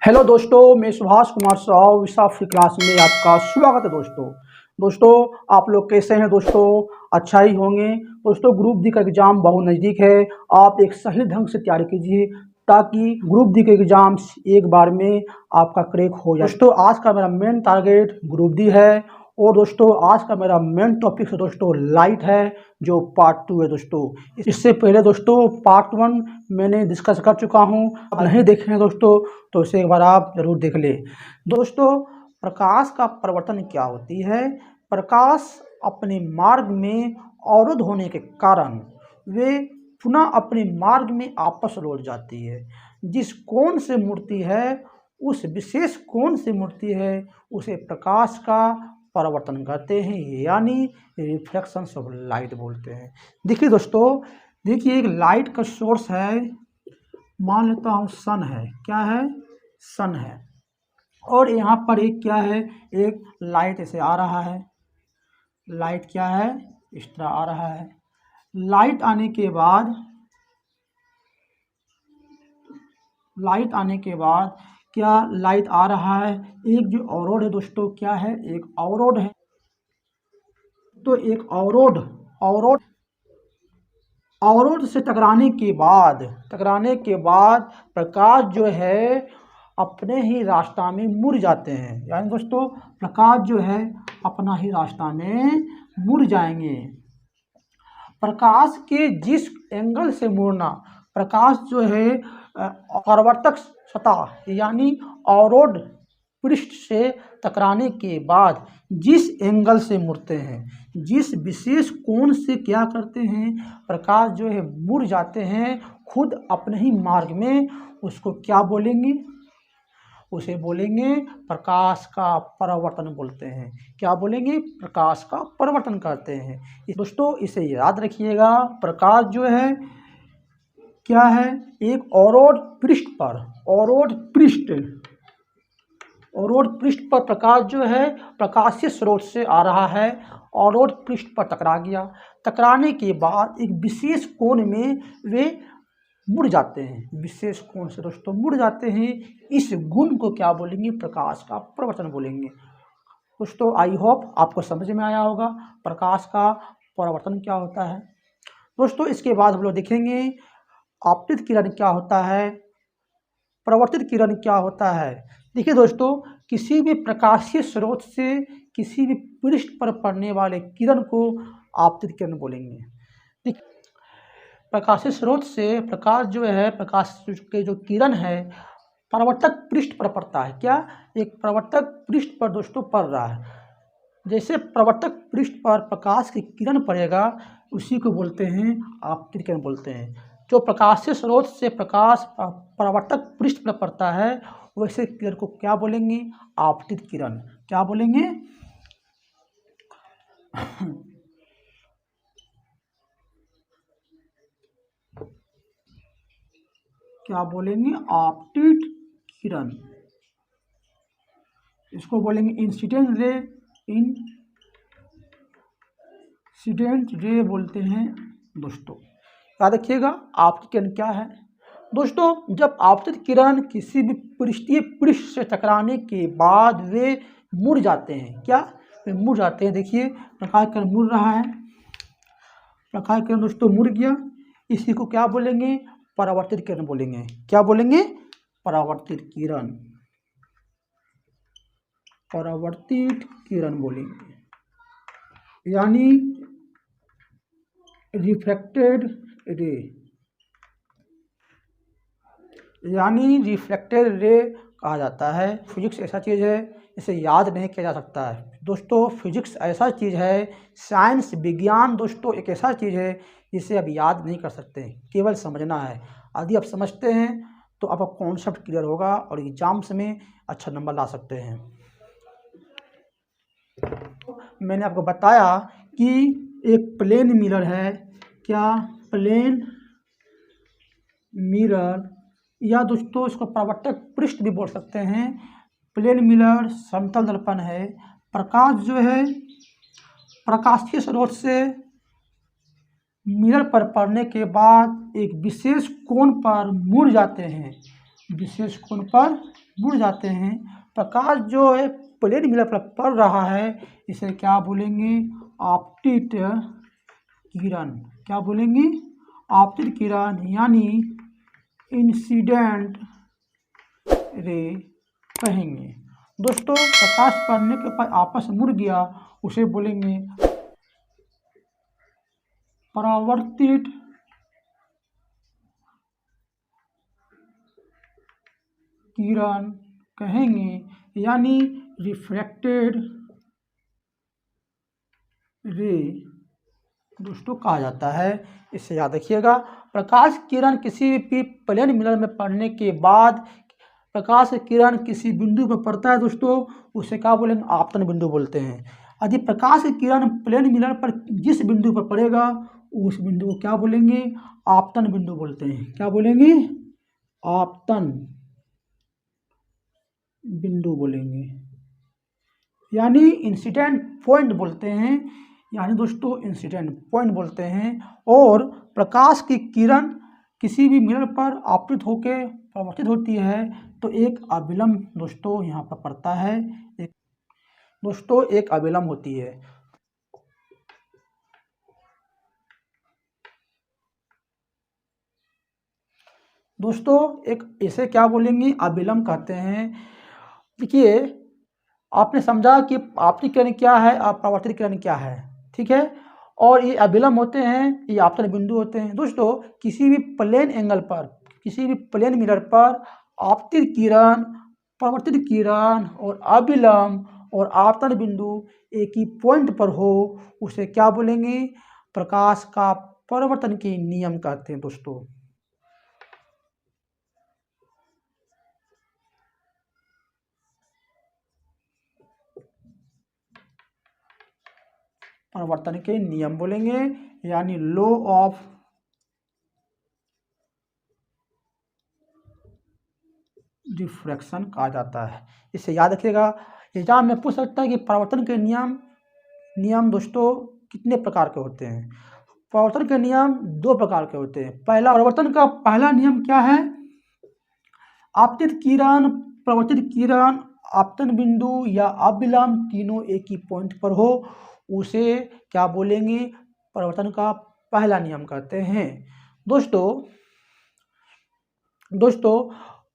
Hello दोस्तों, मैं Subhash Kumar Sahu विशाफ्री class में आपका स्वागत है। दोस्तों आप लोग कैसे हैं दोस्तों? अच्छा ही होंगे। दोस्तों ग्रुप डी का एग्ज़ाम बहुत नज़दीक है। आप एक सही ढंग से तैयारी कीजिए ताकि ग्रुप डी के एग्ज़ाम एक बार में आपका क्रैक हो जाए। दोस्तों आज का मेरा मेन टारगेट ग्रुप डी है और दोस्तों आज का मेरा मेन टॉपिक है दोस्तों लाइट है, जो पार्ट 2 है। दोस्तों इससे पहले दोस्तों पार्ट 1 मैंने डिस्कस कर चुका हूं। अब नहीं देखे हैं दोस्तों तो इसे एक बार आप जरूर देख ले। दोस्तों प्रकाश का परिवर्तन क्या होती है? प्रकाश अपने मार्ग में अवरुद्ध होने के कारण वे पुनः अपने मार्ग में वापस लौट जाती है। जिस कोण से मुड़ती है उस विशेष कोण से मुड़ती है उसे प्रकाश का परिवर्तन कहते हैं, यानी रिफ्लेक्शन ऑफ लाइट बोलते हैं। देखिए दोस्तों, देखिए एक लाइट का सोर्स है, मान लेता हूँ सन है। क्या है? सन है। और यहाँ पर एक क्या है, एक लाइट ऐसे आ रहा है। लाइट क्या है? इस तरह आ रहा है। लाइट आने के बाद क्या लाइट आ रहा है, एक जो अवरोध है दोस्तों, क्या है? एक अवरोध है। तो एक अवरोध से टकराने के बाद प्रकाश जो है अपने ही रास्ता में मुड़ जाते हैं। यानी दोस्तों प्रकाश जो है अपना ही रास्ता में मुड़ जाएंगे। प्रकाश के जिस एंगल से मुड़ना, प्रकाश जो है परावर्तक सतह यानी अवरोध पृष्ठ से टकराने के बाद जिस एंगल से मुड़ते हैं, जिस विशेष कोण से क्या करते हैं, प्रकाश जो है मुड़ जाते हैं खुद अपने ही मार्ग में। उसको क्या बोलेंगे? उसे बोलेंगे प्रकाश का परावर्तन बोलते हैं। क्या बोलेंगे? प्रकाश का परावर्तन करते हैं। दोस्तों इसे याद रखिएगा, प्रकाश जो है क्या है, एक अवरोध पृष्ठ पर प्रकाश जो है प्रकाशीय स्रोत से आ रहा है, अवरोध पृष्ठ पर टकरा गया। टकराने के बाद एक विशेष कोण में वे मुड़ जाते हैं। विशेष कोण से दोस्तों मुड़ जाते हैं। इस गुण को क्या बोलेंगे? प्रकाश का परावर्तन बोलेंगे। दोस्तों आई होप आपको समझ में आया होगा प्रकाश का परावर्तन क्या होता है। दोस्तों इसके बाद हम लोग देखेंगे आपतित किरण क्या होता है, परावर्तित किरण क्या होता है। देखिए दोस्तों, किसी भी प्रकाशीय स्रोत से किसी भी पृष्ठ पर पड़ने वाले किरण को आपतित किरण बोलेंगे। प्रकाशीय स्रोत से प्रकाश जो है, प्रकाश के जो किरण है परावर्तक पृष्ठ पर पड़ता है। क्या? एक परावर्तक पृष्ठ पर दोस्तों पड़ रहा है। जैसे परावर्तक पृष्ठ पर प्रकाश की किरण पड़ेगा उसी को बोलते हैं आपतित किरण बोलते हैं। जो प्रकाशीय स्रोत से प्रकाश परावर्तक पृष्ठ पर पड़ता है वैसे किरण को क्या बोलेंगे? आपतित किरण। क्या बोलेंगे? क्या बोलेंगे? आपतित किरण। इसको बोलेंगे इंसिडेंट रे बोलते हैं दोस्तों। याद रखिएगा आपतित किरण क्या है। दोस्तों जब आपतित किरण किसी भी पृष्ठीय पृष्ठ से टकराने के बाद वे मुड़ जाते हैं। क्या? वे मुड़ जाते हैं। देखिए प्रकाश किरण मुड़ रहा है, प्रकाश किरण दोस्तों मुड़ गया। इसी को क्या बोलेंगे? परावर्तित किरण बोलेंगे। क्या बोलेंगे? परावर्तित किरण। परावर्तित किरण बोलेंगे, यानी रिफ्लेक्टेड रे, यानी रिफ्लेक्टेड रे कहा जाता है। फिजिक्स ऐसा चीज़ है इसे याद नहीं किया जा सकता है दोस्तों। फिजिक्स ऐसा चीज़ है, साइंस विज्ञान दोस्तों एक ऐसा चीज़ है जिसे अब याद नहीं कर सकते, केवल समझना है। यदि आप समझते हैं तो आपका कॉन्सेप्ट क्लियर होगा और एग्जाम्स में अच्छा नंबर ला सकते हैं। मैंने आपको बताया कि एक प्लेन मिरर है। क्या? प्लेन मिरर, या दोस्तों इसको परावर्तक पृष्ठ भी बोल सकते हैं। प्लेन मिरर समतल दर्पण है। प्रकाश जो है प्रकाशीय स्रोत से मिरर पर पड़ने के बाद एक विशेष कोण पर मुड़ जाते हैं। विशेष कोण पर मुड़ जाते हैं। प्रकाश जो है प्लेन मिरर पर पड़ रहा है, इसे क्या बोलेंगे? आपतित किरण। क्या बोलेंगे? आपतित किरण यानी इंसिडेंट रे कहेंगे। दोस्तों प्रकाश पड़ने के बाद आपस मुड़ गया, उसे बोलेंगे परावर्तित किरण कहेंगे, यानी रिफ्रैक्टेड रे दोस्तों कहा जाता है। इसे याद रखिएगा। प्रकाश किरण किसी भी प्लेन मिरर में पड़ने के बाद प्रकाश किरण किसी बिंदु पर पड़ता है दोस्तों, उसे क्या बोलेंगे? आपतन बिंदु बोलते हैं। यदि प्रकाश किरण प्लेन मिरर पर जिस बिंदु पर पड़ेगा उस बिंदु को क्या बोलेंगे? आपतन बिंदु बोलते हैं। क्या बोलेंगे? आपतन बिंदु बोलेंगे, यानी इंसिडेंट पॉइंट बोलते हैं। यानी दोस्तों इंसिडेंट पॉइंट बोलते हैं। और प्रकाश की किरण किसी भी मिरर पर आपतित होकर परावर्तित होती है तो एक अभिलंब दोस्तों यहाँ पर पड़ता है। दोस्तों एक अभिलंब होती है। दोस्तों एक इसे क्या बोलेंगे? अभिलंब कहते हैं। देखिए आपने समझा कि आपतित किरण क्या है और परावर्तित किरण क्या है, ठीक है। और ये अभिलंब होते हैं, ये आपतन बिंदु होते हैं। दोस्तों किसी भी प्लेन एंगल पर, किसी भी प्लेन मिरर पर आपतित किरण, परावर्तित किरण और अभिलंब और आपतन बिंदु एक ही पॉइंट पर हो, उसे क्या बोलेंगे? प्रकाश का परावर्तन के नियम कहते हैं दोस्तों। परावर्तन के नियम बोलेंगे, यानी लॉ ऑफ डिफ्रैक्शन कहा जाता है। इसे याद रखिएगा। एग्जाम में पूछ सकता है कि परावर्तन के नियम दोस्तों कितने प्रकार के होते हैं? परावर्तन के नियम दो प्रकार के होते हैं। परावर्तन का पहला नियम क्या है? आपतित किरण, परावर्तित किरण, आपतन बिंदु या अभिलंब तीनों एक ही पॉइंट पर हो, उसे क्या बोलेंगे? परावर्तन का पहला नियम कहते हैं। दोस्तों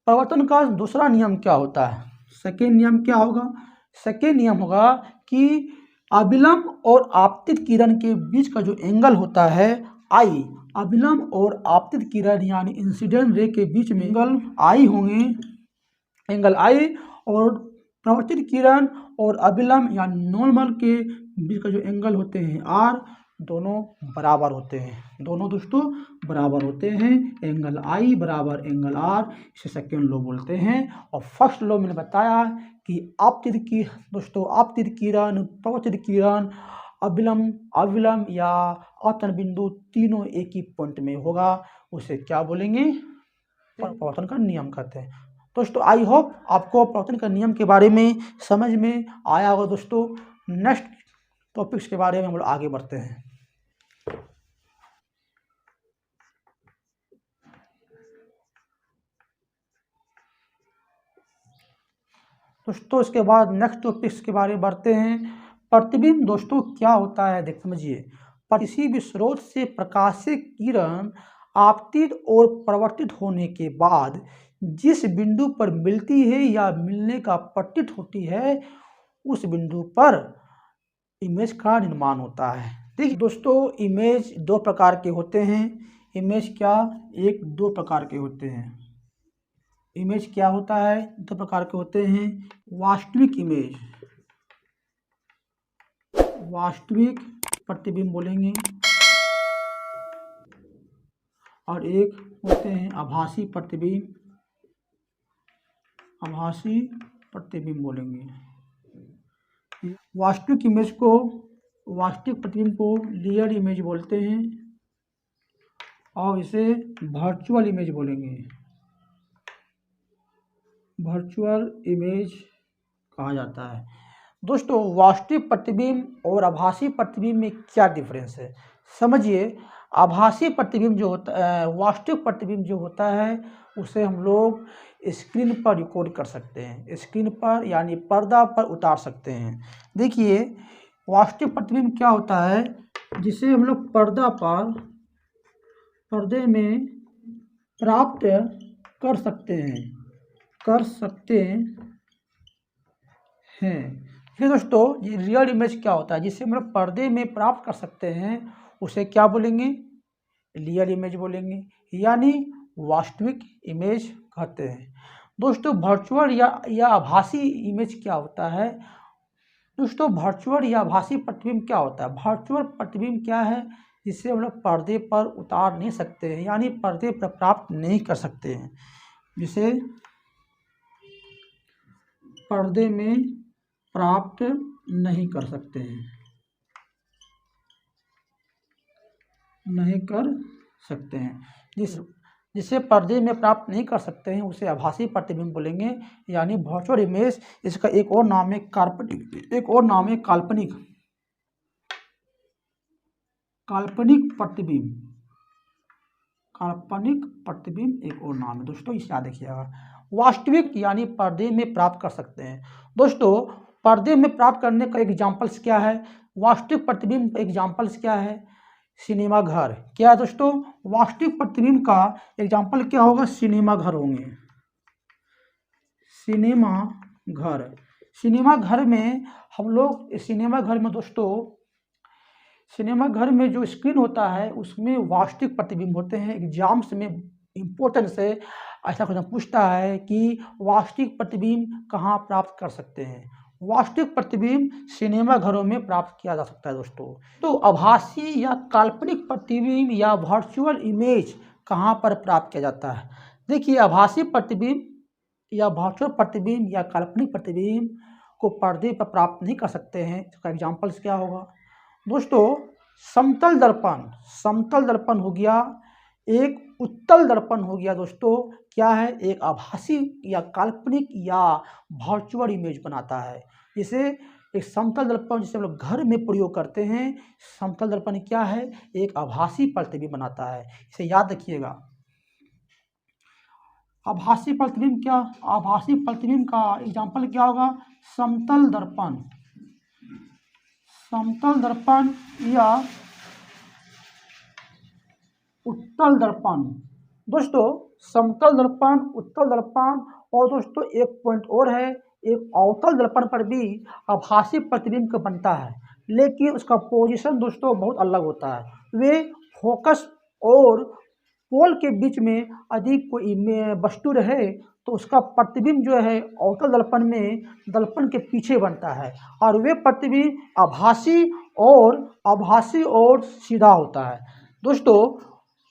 परावर्तन का दूसरा नियम क्या होता है? सेकेंड नियम क्या होगा? सेकेंड नियम होगा कि अभिलंब और आपतित किरण के बीच का जो एंगल होता है आई, अभिलंब और आपतित किरण यानी इंसिडेंट रे के बीच में एंगल आई होंगे, एंगल आई, और परावर्तित किरण और अभिलंब या नॉर्मल के बीच का जो एंगल होते हैं आर, दोनों बराबर होते हैं। दोनों दोस्तों बराबर होते हैं। एंगल आई बराबर एंगल आर, इसे सेकेंड लॉ बोलते हैं। और फर्स्ट लॉ मैंने बताया कि आपतित किरण, परावर्तित किरण, अभिलंब या आपतन बिंदु तीनों एक ही पॉइंट में होगा, उसे क्या बोलेंगे? परावर्तन का नियम कहते हैं। दोस्तों आई होप आपको परावर्तन का नियम के बारे में समझ में आया होगा। दोस्तों नेक्स्ट टॉपिक्स के बारे में हम लोग आगे बढ़ते हैं। दोस्तों इसके बाद नेक्स्ट टॉपिक्स के बारे में बढ़ते हैं। प्रतिबिंब दोस्तों क्या होता है देख समझिए। किसी भी स्रोत से प्रकाशीय किरण आपतित और परावर्तित होने के बाद जिस बिंदु पर मिलती है या मिलने का प्रतीत होती है, उस बिंदु पर इमेज का निर्माण होता है। देखिए दोस्तों इमेज दो प्रकार के होते हैं। इमेज क्या? एक दो प्रकार के होते हैं। इमेज क्या होता है? दो प्रकार के होते हैं। वास्तविक इमेज, वास्तविक प्रतिबिंब बोलेंगे, और एक होते हैं आभासी प्रतिबिंब, आभासी प्रतिबिंब बोलेंगे। वास्तविक इमेज को, वास्तविक प्रतिबिंब को रियल इमेज बोलते हैं और इसे वर्चुअल इमेज बोलेंगे। वर्चुअल इमेज कहा जाता है। दोस्तों वास्तविक प्रतिबिंब और आभासी प्रतिबिंब में क्या डिफरेंस है समझिए। आभासी प्रतिबिंब जो होता है, वास्तविक प्रतिबिंब जो होता है उसे हम लोग स्क्रीन पर रिकॉर्ड कर सकते हैं, स्क्रीन पर यानी पर्दा पर उतार सकते हैं। देखिए वास्तविक प्रतिबिंब क्या होता है, जिसे हम लोग पर्दे में प्राप्त कर सकते हैं ठीक है दोस्तों। ये रियल इमेज क्या होता है, जिसे हम लोग पर्दे में प्राप्त कर सकते हैं उसे क्या बोलेंगे, रियल इमेज बोलेंगे, यानी वास्तविक इमेज कहते हैं। दोस्तों वर्चुअल या आभासी इमेज क्या होता है, दोस्तों वर्चुअल या आभासी प्रतिबिंब क्या होता है। वर्चुअल प्रतिबिंब क्या है, जिसे हम लोग पर्दे पर उतार नहीं सकते हैं, यानी पर्दे पर प्राप्त नहीं कर सकते हैं, जिसे पर्दे में प्राप्त नहीं कर सकते हैं, जिसे पर्दे में प्राप्त नहीं कर सकते हैं उसे आभासी प्रतिबिंब बोलेंगे, यानी वर्चुअल इमेज। इसका एक और नाम है काल्पनिक प्रतिबिंब एक और नाम है दोस्तों, इसे याद रखिएगा। वास्तविक यानी पर्दे में प्राप्त कर सकते हैं। दोस्तों पर्दे में प्राप्त करने का एग्जाम्पल्स क्या है, वास्तविक प्रतिबिंब का एग्जाम्पल्स क्या है, सिनेमा घर। क्या है दोस्तों, वास्तविक प्रतिबिंब का एग्जाम्पल क्या होगा, सिनेमा घर होंगे। सिनेमा घर में हम लोग सिनेमा घर में जो स्क्रीन होता है उसमें वास्तविक प्रतिबिंब होते हैं। एग्जाम्स में इम्पोर्टेंस है, ऐसा क्वेश्चन पूछता है कि वास्तविक प्रतिबिंब कहाँ प्राप्त कर सकते हैं। वास्तविक प्रतिबिंब सिनेमा घरों में प्राप्त किया जा सकता है दोस्तों। तो आभासी या काल्पनिक प्रतिबिंब या वर्चुअल इमेज कहाँ पर प्राप्त किया जाता है। देखिए आभासी प्रतिबिंब या वर्चुअल प्रतिबिंब या काल्पनिक प्रतिबिंब को पर्दे पर प्राप्त नहीं कर सकते हैं। इसका एग्जाम्पल्स क्या होगा दोस्तों, समतल दर्पण हो गया, एक उत्तल दर्पण हो गया दोस्तों। क्या है, एक आभासी या काल्पनिक या वर्चुअल इमेज बनाता है। इसे एक समतल दर्पण जिसे हम लोग घर में प्रयोग करते हैं, समतल दर्पण क्या है, एक आभासी प्रतिबिंब बनाता है, इसे याद रखिएगा। आभासी प्रतिबिंब का एग्जाम्पल क्या होगा, समतल दर्पण या उत्तल दर्पण। दोस्तों समतल दर्पण, उत्तल दर्पण और दोस्तों एक पॉइंट और है, एक अवतल दर्पण पर भी आभासी प्रतिबिंब बनता है, लेकिन उसका पोजीशन दोस्तों बहुत अलग होता है। वे फोकस और पोल के बीच में अधिक कोई वस्तु रहे तो उसका प्रतिबिंब जो है अवतल दर्पण में दर्पण के पीछे बनता है, और वे प्रतिबिंब आभासी और सीधा होता है। दोस्तों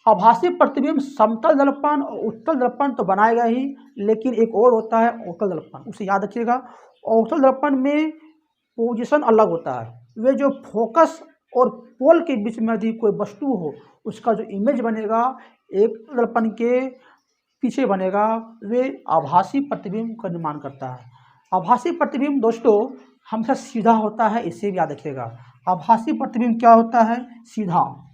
आभासी प्रतिबिंब समतल दर्पण और उत्तल दर्पण तो बनाएगा ही, लेकिन एक और होता है अवतल दर्पण, उसे याद रखिएगा। अवतल दर्पण में पोजीशन अलग होता है, वे जो फोकस और पोल के बीच में यदि कोई वस्तु हो उसका जो इमेज बनेगा एक दर्पण के पीछे बनेगा, वे आभासी प्रतिबिंब का निर्माण करता है। आभासी प्रतिबिंब दोस्तों हमेशा सीधा होता है, इसे भी याद रखिएगा। आभासी प्रतिबिंब क्या होता है, सीधा।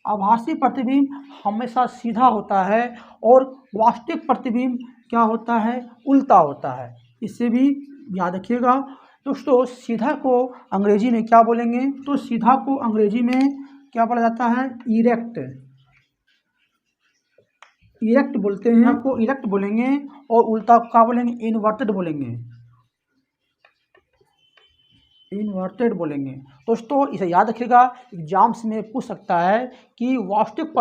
आभासी प्रतिबिंब हमेशा सीधा होता है और वास्तविक प्रतिबिंब क्या होता है, उल्टा होता है, इसे भी याद रखिएगा। दोस्तों सीधा को अंग्रेजी में क्या बोलेंगे, तो सीधा को अंग्रेजी में क्या बोला जाता है, इरेक्ट बोलते हैं, आपको इरेक्ट बोलेंगे, और उल्टा क्या बोलेंगे, इन्वर्टेड बोलेंगे। दोस्तों इसे याद रखिएगा, एग्जाम्स में पूछ सकता है कि वास्तविक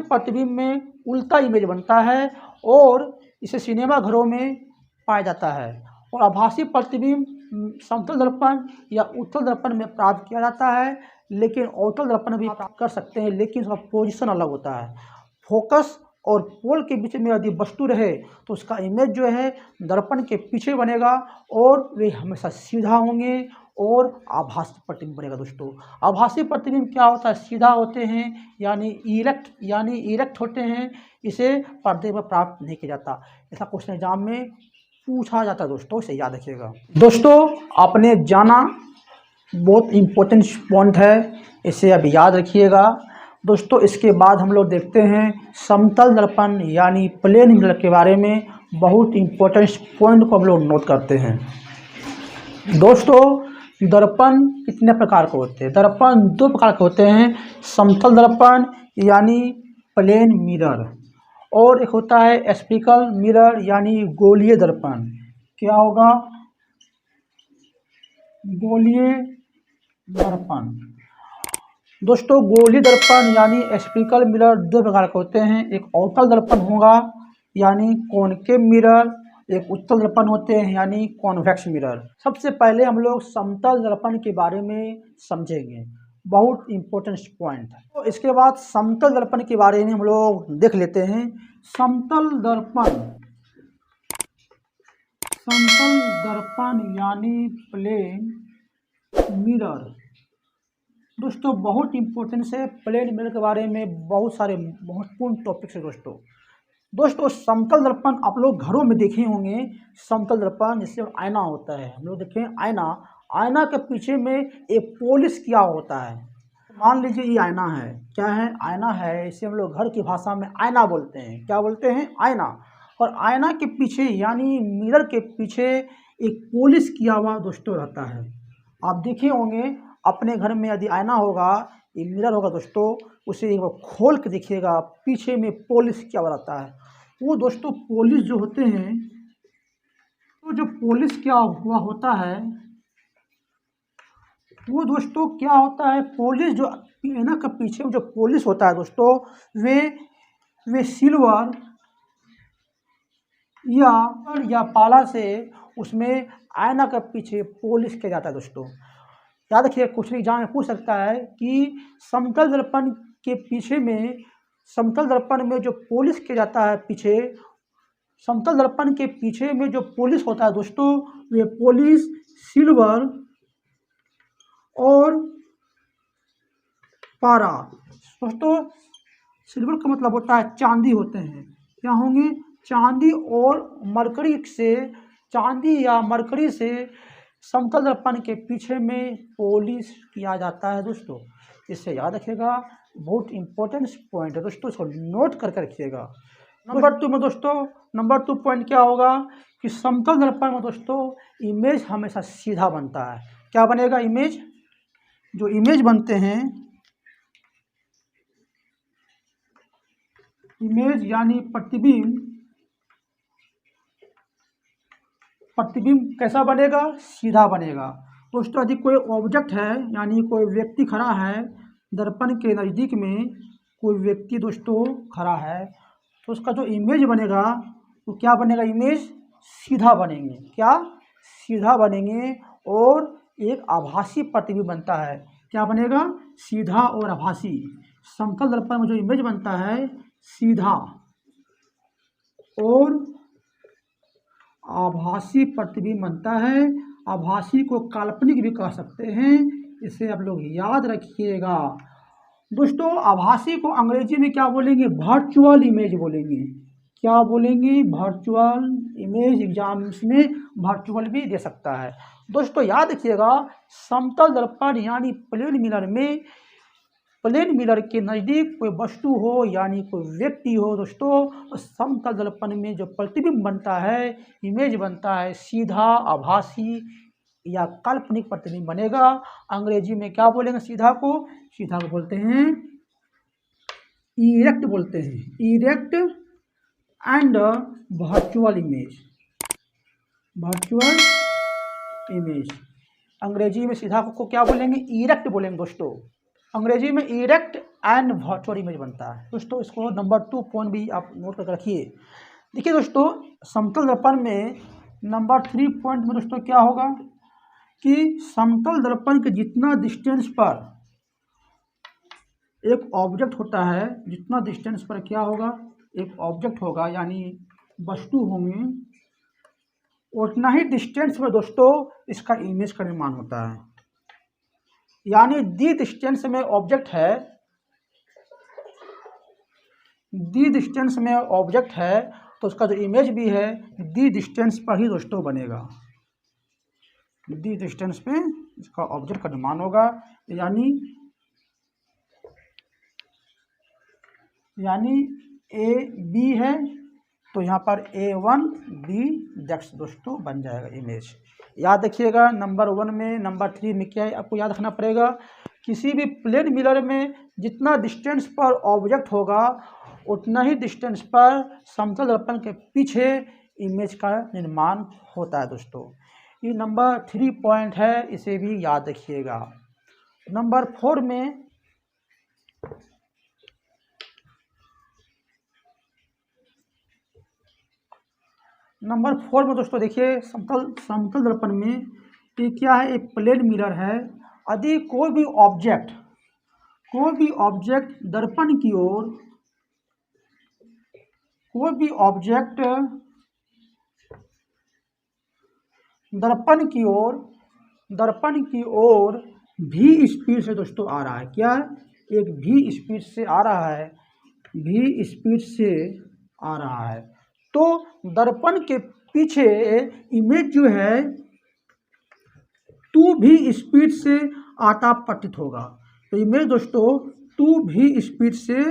प्रतिबिंब में उल्टा इमेज बनता है और इसे सिनेमा घरों में पाया जाता है, और आभासी प्रतिबिंब समतल दर्पण या उत्तल दर्पण में प्राप्त किया जाता है, लेकिन अवतल दर्पण भी प्राप्त कर सकते हैं, लेकिन उसका पोजीशन अलग होता है। फोकस और पोल के बीच में यदि वस्तु रहे तो उसका इमेज जो है दर्पण के पीछे बनेगा और वे हमेशा सीधा होंगे और आभासी प्रतिबिंब बनेगा। दोस्तों आभासी प्रतिबिंब क्या होता है, सीधा होते हैं, यानी इरेक्ट होते हैं, इसे पर्दे पर प्राप्त नहीं किया जाता। ऐसा क्वेश्चन एग्जाम में पूछा जाता है दोस्तों, इसे याद रखिएगा। दोस्तों आपने जाना बहुत इम्पोर्टेंट पॉइंट है, इसे अब याद रखिएगा। दोस्तों इसके बाद हम लोग देखते हैं समतल दर्पण यानी प्लेन मिरर के बारे में। बहुत इम्पोर्टेंट पॉइंट को हम लोग नोट करते हैं। दोस्तों दर्पण कितने प्रकार के होते हैं? दर्पण दो प्रकार के होते हैं, समतल दर्पण यानी प्लेन मिरर, और एक होता है स्फीरिकल मिरर यानी गोलीय दर्पण। क्या होगा? गोलीय दर्पण। दोस्तों गोलीय दर्पण यानी स्फीरिकल मिरर दो प्रकार के होते हैं, एक अवतल दर्पण होगा यानी कॉनकेव मिरर, एक उत्तल दर्पण होते हैं यानी कॉन्वेक्स मिरर। सबसे पहले हम लोग समतल दर्पण के बारे में समझेंगे, बहुत इंपॉर्टेंट पॉइंट है। तो इसके बाद समतल दर्पण के बारे में हम लोग देख लेते हैं। समतल दर्पण यानी प्लेन मिरर। दोस्तों बहुत इंपॉर्टेंट है, प्लेन मिरर के बारे में बहुत सारे महत्वपूर्ण टॉपिक्स है दोस्तों समतल दर्पण आप लोग घरों में देखे होंगे। समतल दर्पण जिससे आईना होता है, हम लोग देखें आईना के पीछे में एक पॉलिश किया होता है। मान लीजिए ये आईना है, क्या है? आईना है। इसे हम लोग घर की भाषा में आईना बोलते हैं। क्या बोलते हैं? आईना। और आईना के पीछे यानी मिरर के पीछे एक पॉलिश किया हुआ दोस्तों रहता है। आप देखे होंगे अपने घर में यदि आईना होगा, ये मिरर होगा दोस्तों, उसे एक बार खोल के देखिएगा, पीछे में पॉलिश किया हुआ रहता है। वो दोस्तों पॉलिश जो होते हैं, तो जो पॉलिश किया हुआ होता है वो दोस्तों क्या होता है? पॉलिश जो आईना के पीछे जो पॉलिश होता है दोस्तों, वे सिल्वर या पाला से उसमें आईना के पीछे पॉलिश किया जाता है दोस्तों। याद रखिए, कुछ एग्जाम में पूछ सकता है कि समतल दर्पण के पीछे में, समतल दर्पण में जो पॉलिश किया जाता है पीछे, समतल दर्पण के पीछे में जो पॉलिश होता है दोस्तों, वे पॉलिश सिल्वर और पारा। दोस्तों सिल्वर का मतलब होता है चांदी होते हैं। क्या होंगे? चांदी और मरकरी से, चांदी या मरकरी से समतल दर्पण के पीछे में पॉलिश किया जाता है दोस्तों। इसे याद रखिएगा, बहुत इंपॉर्टेंट पॉइंट है दोस्तों, इसको नोट करके रखिएगा। नंबर 2 में दोस्तों, नंबर 2 पॉइंट क्या होगा कि समतल दर्पण में दोस्तों इमेज हमेशा सीधा बनता है। क्या बनेगा? इमेज, जो इमेज बनते हैं, इमेज यानी प्रतिबिंब कैसा बनेगा? सीधा बनेगा दोस्तों। यदि कोई ऑब्जेक्ट है यानी कोई व्यक्ति खड़ा है दर्पण के नज़दीक में, कोई व्यक्ति दोस्तों खड़ा है, तो उसका जो इमेज बनेगा वो क्या बनेगा? इमेज सीधा बनेंगे। क्या? सीधा बनेंगे। और एक आभासी प्रतिबिंब बनता है। क्या बनेगा? सीधा और आभासी। समतल दर्पण में जो इमेज बनता है सीधा और आभासी प्रतिबिंब बनता है। आभासी को काल्पनिक भी कह सकते हैं, इसे आप लोग याद रखिएगा दोस्तों। आभासी को अंग्रेजी में क्या बोलेंगे? वर्चुअल इमेज बोलेंगे। क्या बोलेंगे? Virtual image. एग्जाम्स में वर्चुअल भी दे सकता है दोस्तों। याद रखिएगा, समतल दर्पण यानी प्लेन मिरर में, प्लेन मिरर के नज़दीक कोई वस्तु हो यानी कोई व्यक्ति हो दोस्तों, समतल दर्पण में जो प्रतिबिंब बनता है, इमेज बनता है, सीधा, आभासी या काल्पनिक प्रतिबिंब बनेगा। अंग्रेजी में क्या बोलेंगे? सीधा को बोलते हैं इरेक्ट, बोलते हैं erect and virtual image. Virtual image अंग्रेजी में सीधा को क्या बोलेंगे? इरेक्ट बोलेंगे दोस्तों। अंग्रेजी में इरेक्ट एंड वर्चुअल इमेज बनता है दोस्तों। इसको नंबर 2 पॉइंट भी आप नोट करके रखिए। देखिए दोस्तों, समतल दर्पण में नंबर 3 पॉइंट में दोस्तों क्या होगा कि समतल दर्पण के जितना डिस्टेंस पर एक ऑब्जेक्ट होता है, जितना डिस्टेंस पर क्या होगा? एक ऑब्जेक्ट होगा यानी वस्तु होंगे, उतना ही डिस्टेंस में दोस्तों इसका इमेज का निर्माण होता है। यानी दी डिस्टेंस में ऑब्जेक्ट है, दी डिस्टेंस में ऑब्जेक्ट है तो उसका जो इमेज भी है दी डिस्टेंस पर ही दोस्तों बनेगा। दी डिस्टेंस पे इसका ऑब्जेक्ट का निर्माण होगा, यानी ए बी है तो यहाँ पर A1 B डेक्स दोस्तों बन जाएगा इमेज। याद रखिएगा नंबर 1 में, नंबर 3 में क्या है आपको याद रखना पड़ेगा, किसी भी प्लेन मिरर में जितना डिस्टेंस पर ऑब्जेक्ट होगा उतना ही डिस्टेंस पर समतल दर्पण के पीछे इमेज का निर्माण होता है दोस्तों। ये नंबर 3 पॉइंट है, इसे भी याद रखिएगा। नंबर 4 में दोस्तों देखिए समतल दर्पण में ये क्या है, एक प्लेन मिरर है। यदि कोई भी ऑब्जेक्ट दर्पण की ओर भी स्पीड से दोस्तों आ रहा है, क्या एक भी स्पीड से आ रहा है, तो दर्पण के पीछे इमेज जो है 2 भी स्पीड से आटापट्टित होगा। तो इमेज दोस्तों 2 भी स्पीड से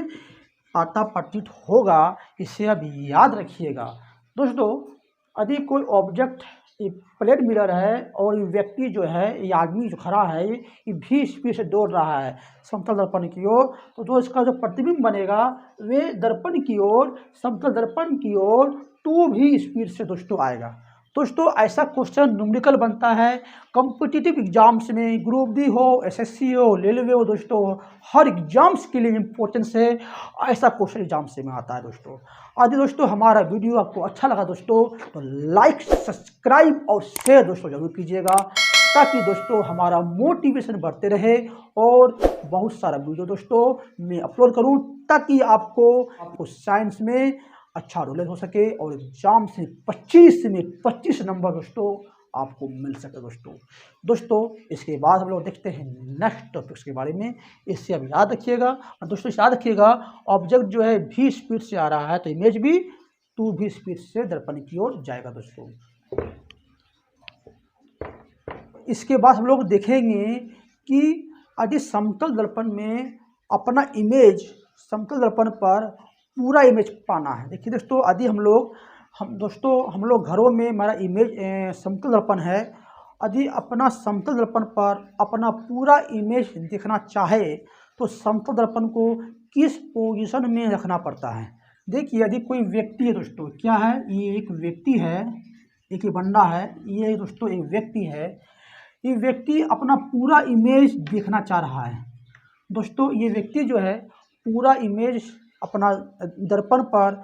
आटापट्टित होगा, इसे अब याद रखिएगा। दोस्तों यदि कोई ऑब्जेक्ट प्लेन मिरर है और ये व्यक्ति जो है, ये आदमी जो खड़ा है ये भी स्पीड से दौड़ रहा है समतल दर्पण की ओर, तो जो इसका जो प्रतिबिंब बनेगा वे दर्पण की ओर, समतल दर्पण की ओर 2 भी स्पीड से दोस्तों आएगा। दोस्तों ऐसा क्वेश्चन न्यूमेरिकल बनता है कॉम्पिटिटिव एग्जाम्स में, ग्रुप डी हो, एसएससी हो, रेलवे हो दोस्तों, हर एग्जाम्स के लिए इम्पोर्टेंस है, ऐसा क्वेश्चन एग्जाम से में आता है दोस्तों। यदि दोस्तों हमारा वीडियो आपको अच्छा लगा दोस्तों तो लाइक, सब्सक्राइब और शेयर दोस्तों जरूर कीजिएगा, ताकि दोस्तों हमारा मोटिवेशन बढ़ते रहे और बहुत सारा वीडियो दोस्तों मैं अपलोड करूं, ताकि आपको साइंस में अच्छा नॉलेज हो सके और एग्जाम से 25 नंबर दोस्तों आपको मिल सके दोस्तों। इसके बाद हम लोग देखते हैं नेक्स्ट टॉपिक्स के बारे में, इससे अब याद रखिएगा। और दोस्तों याद रखिएगा ऑब्जेक्ट जो है भी स्पीड से आ रहा है तो इमेज भी 2 भी स्पीड से दर्पण की ओर जाएगा दोस्तों। इसके बाद हम लोग देखेंगे कि यदि समतल दर्पण में अपना इमेज समतल दर्पण पर पूरा इमेज पाना है। देखिए दोस्तों यदि हम लोग घरों में हमारा इमेज समतल दर्पण है, यदि अपना समतल दर्पण पर अपना पूरा इमेज देखना चाहे तो समतल दर्पण को किस पोजीशन में रखना पड़ता है। देखिए यदि कोई व्यक्ति है दोस्तों, क्या है ये एक व्यक्ति है, एक बंदा है, ये दोस्तों एक व्यक्ति है, ये व्यक्ति अपना पूरा इमेज देखना चाह रहा है। दोस्तों ये व्यक्ति जो है पूरा इमेज अपना दर्पण पर,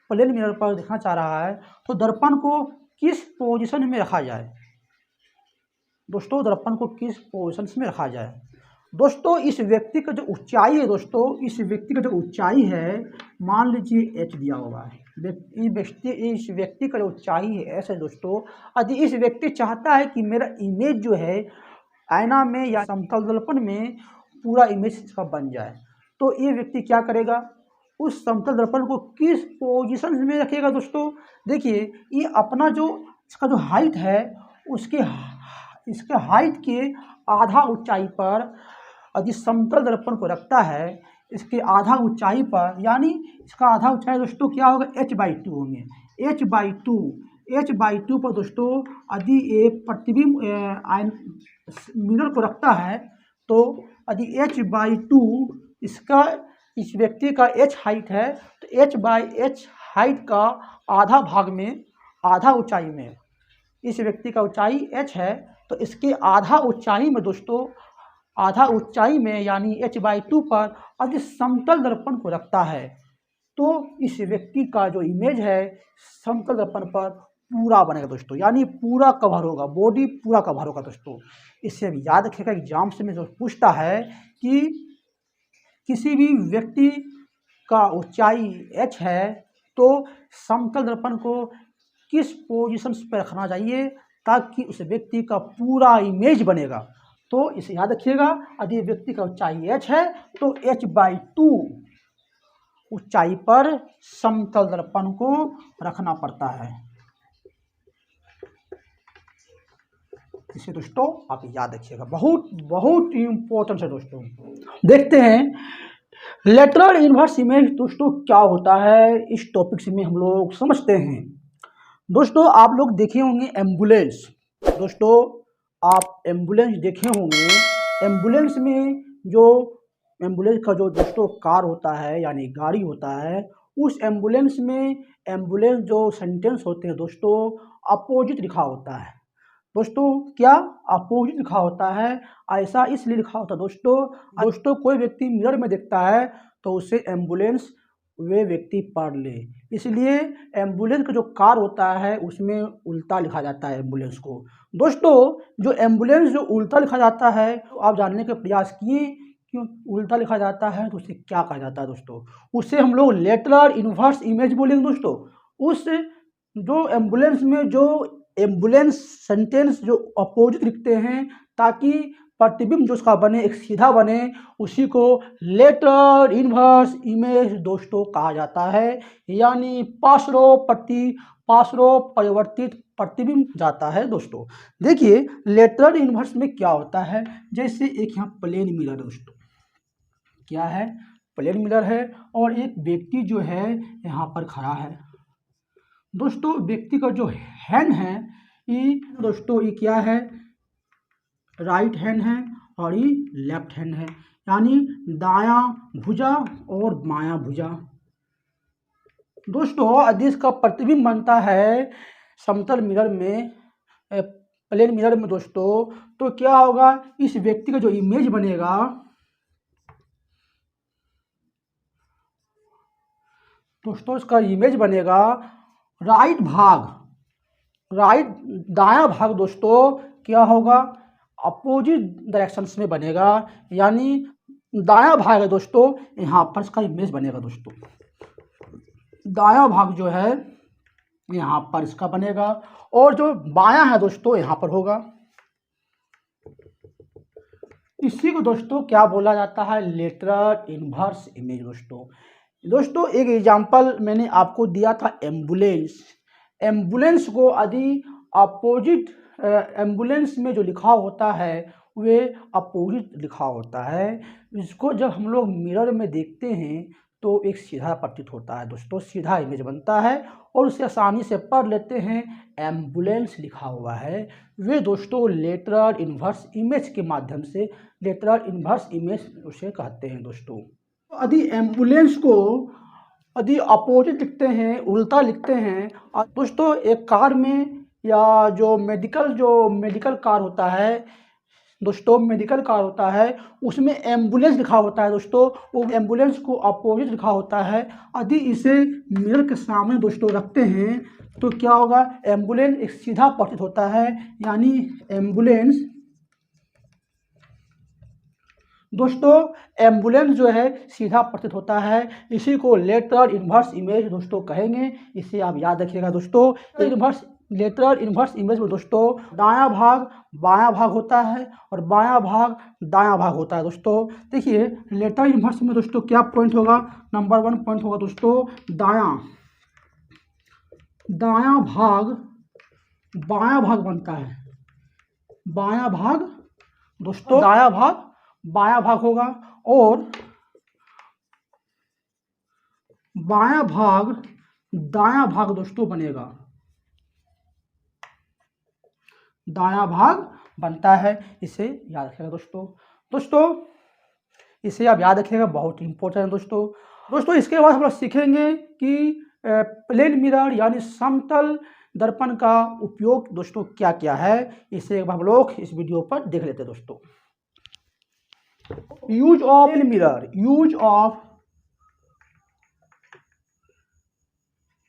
प्लेन मिरर पर देखना चाह रहा है, तो दर्पण को किस पोजीशन में रखा जाए दोस्तों, दर्पण को किस पोजीशन में रखा जाए। दोस्तों इस व्यक्ति का जो ऊंचाई है दोस्तों, इस व्यक्ति का जो ऊंचाई है मान लीजिए h दिया होगा, इस व्यक्ति का जो ऊंचाई है ऐसे दोस्तों। यदि इस व्यक्ति चाहता है कि मेरा इमेज जो है आईना में या समतल दर्पण में पूरा इमेज इसका बन जाए, तो ये व्यक्ति क्या करेगा, उस समतल दर्पण को किस पोजीशन में रखेगा दोस्तों। देखिए ये अपना जो इसका जो हाइट है इसके हाइट के आधा ऊंचाई पर यदि समतल दर्पण को रखता है, इसके आधा ऊंचाई पर, यानी इसका आधा ऊंचाई दोस्तों क्या होगा h/2 होंगे, h/2 पर दोस्तों यदि ये प्रतिबिंब मिरर को रखता है तो यदि h/2 इस व्यक्ति का h हाइट है तो h/h हाइट का आधा भाग में, आधा ऊंचाई में इस व्यक्ति का ऊंचाई h है, तो इसके आधा ऊंचाई में दोस्तों, आधा ऊंचाई में यानी h/2 पर यदि समतल दर्पण को रखता है तो इस व्यक्ति का जो इमेज है समतल दर्पण पर पूरा बनेगा दोस्तों, यानी पूरा कवर होगा, बॉडी पूरा कवर होगा दोस्तों। इससे अब याद रखिएगा एग्जाम से में जो पूछता है कि किसी भी व्यक्ति का ऊंचाई h है तो समतल दर्पण को किस पोजीशन पर रखना चाहिए ताकि उस व्यक्ति का पूरा इमेज बनेगा। तो इसे याद रखिएगा, यदि व्यक्ति का ऊंचाई h है तो h/2 ऊंचाई पर समतल दर्पण को रखना पड़ता है। इसे दोस्तों आप याद रखिएगा, बहुत बहुत इंपॉर्टेंट है दोस्तों। देखते हैं लेटरल इन्वर्स इमेज दोस्तों क्या होता है, इस टॉपिक से में हम लोग समझते हैं। दोस्तों आप लोग देखे होंगे एम्बुलेंस, दोस्तों आप एम्बुलेंस देखे होंगे। एम्बुलेंस में जो एम्बुलेंस का जो दोस्तों कार होता है यानी गाड़ी होता है, उस एम्बुलेंस में एम्बुलेंस जो सेंटेंस होते हैं दोस्तों अपोजिट लिखा होता है। दोस्तों क्या अपोजिट लिखा होता है? ऐसा इसलिए लिखा होता है दोस्तों कोई व्यक्ति मिरर में देखता है तो उसे एम्बुलेंस वे व्यक्ति पढ़ ले, इसलिए एम्बुलेंस का जो कार होता है उसमें उल्टा लिखा जाता है एम्बुलेंस को। दोस्तों जो एम्बुलेंस जो उल्टा लिखा जाता है तो आप जानने का प्रयास किए क्यों उल्टा लिखा जाता है, तो उसे क्या कहा जाता है दोस्तों? उसे हम लोग लेटरल इन्वर्स इमेज बोलेंगे दोस्तों। उस जो एम्बुलेंस में जो एम्बुलेंस सेंटेंस जो अपोजिट लिखते हैं ताकि प्रतिबिंब जो उसका बने एक सीधा बने, उसी को लेटरल इन्वर्स इमेज दोस्तों कहा जाता है, यानी पार्श्व परिवर्तित प्रतिबिंब जाता है दोस्तों। देखिए लेटरल इन्वर्स में क्या होता है, जैसे एक यहाँ प्लेन मिरर दोस्तों, क्या है प्लेन मिरर है और एक व्यक्ति जो है यहाँ पर खड़ा है। दोस्तों व्यक्ति का जो हैंड है ये दोस्तों ये क्या है, राइट हैंड है और ये लेफ्ट हैंड है, यानी दायां भुजा और बायां भुजा। दोस्तों यदि इसका प्रतिबिंब बनता है समतल मिरर में, प्लेन मिरर में दोस्तों, तो क्या होगा, इस व्यक्ति का जो इमेज बनेगा दोस्तों, इसका इमेज बनेगा दायां भाग दोस्तों क्या होगा, अपोजिट डायरेक्शंस में बनेगा, यानी दायां भाग है दोस्तों यहाँ पर इसका इमेज बनेगा दोस्तों। दायां भाग जो है यहाँ पर इसका बनेगा और जो बायां है दोस्तों यहाँ पर होगा। इसी को दोस्तों क्या बोला जाता है, लेटरल इन्वर्स इमेज दोस्तों एक एग्जांपल मैंने आपको दिया था एम्बुलेंस को यदि अपोजिट एम्बुलेंस में जो लिखा होता है वे अपोजिट लिखा होता है, इसको जब हम लोग मिरर में देखते हैं तो एक सीधा प्रतीत होता है दोस्तों, सीधा इमेज बनता है और उसे आसानी से पढ़ लेते हैं एम्बुलेंस लिखा हुआ है। वे दोस्तों लेटरल इन्वर्स इमेज के माध्यम से लेटरल इन्वर्स इमेज उसे कहते हैं दोस्तों। यदि एम्बुलेंस को यदि अपोजिट लिखते हैं, उल्टा लिखते हैं, और दोस्तों एक कार में या जो मेडिकल कार होता है दोस्तों, मेडिकल कार होता है उसमें एम्बुलेंस लिखा होता है दोस्तों, वो एम्बुलेंस को अपोजिट लिखा होता है। यदि इसे मिरर के सामने दोस्तों रखते हैं तो क्या होगा, एम्बुलेंस एक सीधा प्रतीत होता है, यानी एम्बुलेंस दोस्तों एम्बुलेंस जो है सीधा प्रतीत होता है। इसी को लेटरल इन्वर्स इमेज दोस्तों कहेंगे, इसे आप याद रखिएगा दोस्तों। लेटरल इन्वर्स इमेज में दोस्तों दायां भाग बायां भाग होता है और बायां भाग दायां भाग होता है दोस्तों। देखिए लेटरल इन्वर्स में दोस्तों क्या पॉइंट होगा, नंबर 1 पॉइंट होगा दोस्तों दायां भाग बायां भाग बनता है, बायां भाग दोस्तों दायां भाग बायां भाग होगा और बायां भाग दायां भाग दोस्तों बनेगा, दायां भाग बनता है। इसे याद रखिएगा दोस्तों इसे आप याद रखिएगा, बहुत इंपॉर्टेंट है दोस्तों। इसके बाद हम लोग सीखेंगे कि प्लेन मिरर यानी समतल दर्पण का उपयोग दोस्तों क्या क्या है, इसे हम लोग इस वीडियो पर देख लेते हैं दोस्तों। यूज ऑफ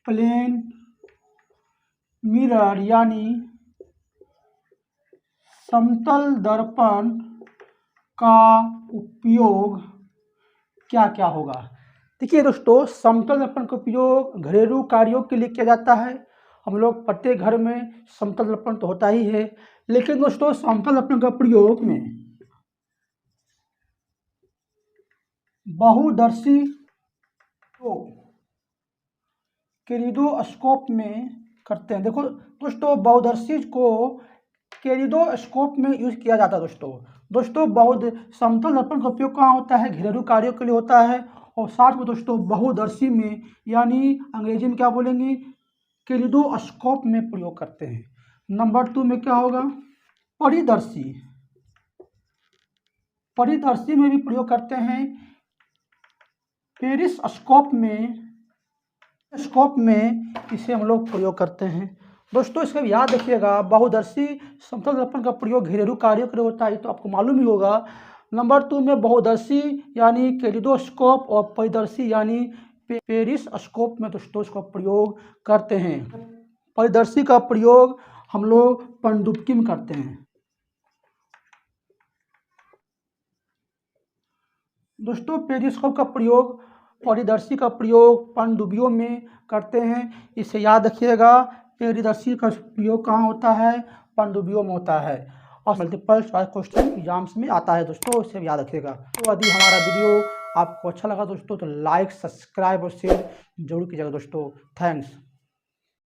प्लेन मिरर यानी समतल दर्पण का उपयोग क्या क्या होगा। देखिए दोस्तों समतल दर्पण का उपयोग घरेलू कार्यों के लिए किया जाता है। हम लोग प्रत्येक घर में समतल दर्पण तो होता ही है, लेकिन दोस्तों समतल दर्पण का प्रयोग में बहुदर्शी तो कैलिडोस्कोप में करते हैं। देखो दोस्तों, बहुदर्शी को कैलिडोस्कोप में यूज किया जाता है। दोस्तों बहु समतल दर्पण का उपयोग कहाँ होता है? घरेलू कार्यों के लिए होता है। और साथ में दोस्तों बहुदर्शी में, यानी अंग्रेजी में क्या बोलेंगे, कैलिडोस्कोप में प्रयोग करते हैं। नंबर 2 में क्या होगा? परिदर्शी। परिदर्शी में भी प्रयोग करते हैं। पेरिस्कोप में इसे हम लोग प्रयोग करते हैं। दोस्तों इसका याद रखिएगा, बहुदर्शी समतल दर्पण का प्रयोग घरेलू कार्यों के लिए होता है, तो आपको मालूम ही होगा। नंबर 2 में बहुदर्शी यानी कैलिडोस्कोप और परिदर्शी यानी पेरिस्कोप में दोस्तों इसका प्रयोग करते हैं। परिदर्शी का प्रयोग हम लोग पनडुब्बी में करते हैं। दोस्तों पेरिस्कोप का प्रयोग, परिदर्शी का प्रयोग पनडुब्बियों में करते हैं। इसे याद रखिएगा, परिदर्शी का प्रयोग कहाँ होता है? पनडुब्बियों में होता है। और मल्टीपल चॉइस क्वेश्चन एग्जाम्स में आता है दोस्तों, इसे याद रखिएगा। तो यदि हमारा वीडियो आपको अच्छा लगा दोस्तों तो लाइक, सब्सक्राइब और शेयर जरूर कीजिएगा दोस्तों। थैंक्स।